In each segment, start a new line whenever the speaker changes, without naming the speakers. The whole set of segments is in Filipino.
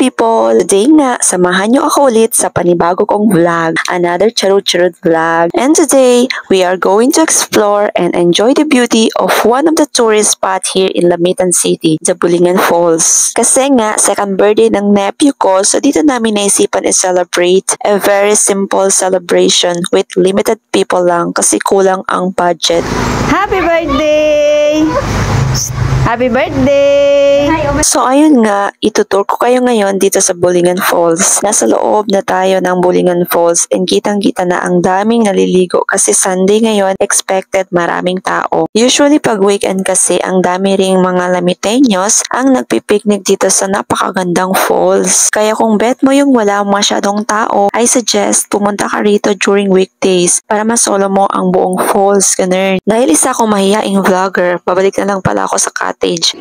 people! Today nga, samahan nyo ako ulit sa panibago kong vlog, another charot-charot vlog. And today, we are going to explore and enjoy the beauty of one of the tourist spot here in Lamitan City, the Bulingan Falls. Kasi nga, second birthday ng nephew ko, so dito namin naisipan i-celebrate a very simple celebration with limited people lang kasi kulang ang budget.
Happy birthday! Happy birthday!
So ayun nga, itutur ko kayo ngayon dito sa Bulingan Falls. Nasa loob na tayo ng Bulingan Falls and kitang-kita na ang daming naliligo kasi Sunday ngayon, expected maraming tao. Usually pag weekend kasi ang dami ring mga Lamiteños ang nagpipiknik dito sa napakagandang falls. Kaya kung bet mo yung wala masyadong tao, I suggest pumunta ka rito during weekdays para masolo mo ang buong falls, ganun. Dahil isa akong mahihaing vlogger, babalik na lang pala ako sa cottage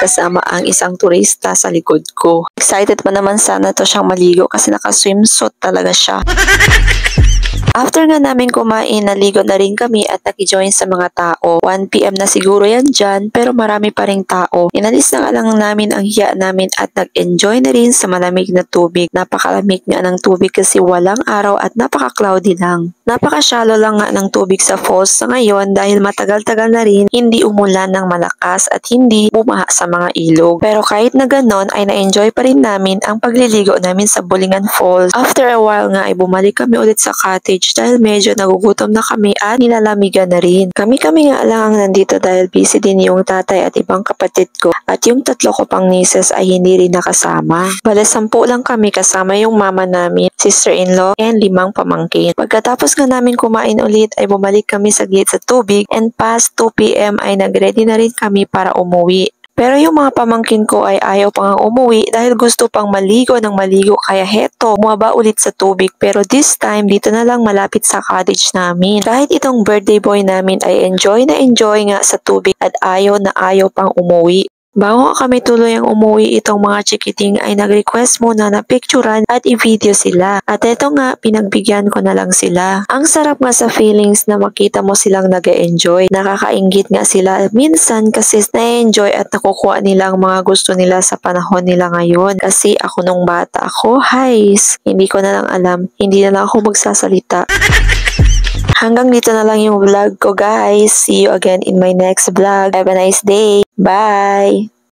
kasama ang isang turista sa likod ko. Excited pa naman sana to siyang maligo kasi naka-swimsuit talaga siya. After nga namin kumain, naligo na rin kami at nakijoin sa mga tao. 1 PM na siguro yan dyan, pero marami pa ring tao. Inalis na nga lang namin ang hiya namin at nag-enjoy na rin sa malamig na tubig. Napakalamig nga ng tubig kasi walang araw at napaka-cloudy lang. Napaka-shallow lang nga ng tubig sa falls sa ngayon dahil matagal-tagal na rin hindi umulan ng malakas at hindi bumaha sa mga ilog. Pero kahit na ganon ay na-enjoy pa rin namin ang pagliligo namin sa Bulingan Falls. After a while nga ay bumalik kami ulit sa cottage dahil medyo nagugutom na kami at nilalamigan na rin. Kami nga lang ang nandito dahil busy din yung tatay at ibang kapatid ko at yung 3 ko pang nieces ay hindi rin nakasama. Bale 10 lang kami kasama yung mama namin, sister-in-law and 5 pamangkin. Pagkatapos nga namin kumain ulit ay bumalik kami saglit sa tubig and past 2 PM ay nagready na rin kami para umuwi. Pero yung mga pamangkin ko ay ayaw pang umuwi dahil gusto pang maligo ng maligo kaya heto, bumaba ulit sa tubig pero this time dito na lang malapit sa cottage namin. Kahit itong birthday boy namin ay enjoy na enjoy nga sa tubig at ayaw na ayaw pang umuwi. Bago kami tuloy ang umuwi, itong mga chikiting ay nag-request muna na picturean at i-video sila. At eto nga, pinagbigyan ko na lang sila. Ang sarap nga sa feelings na makita mo silang nag-enjoy. Nakakainggit nga sila minsan kasi na-enjoy at nakukuha nila ang mga gusto nila sa panahon nila ngayon. Kasi ako nung bata ako, hindi ko na lang alam, hindi na lang ako magsasalita. Hanggang dito na lang yung vlog ko guys. See you again in my next vlog. Have a nice day. Bye!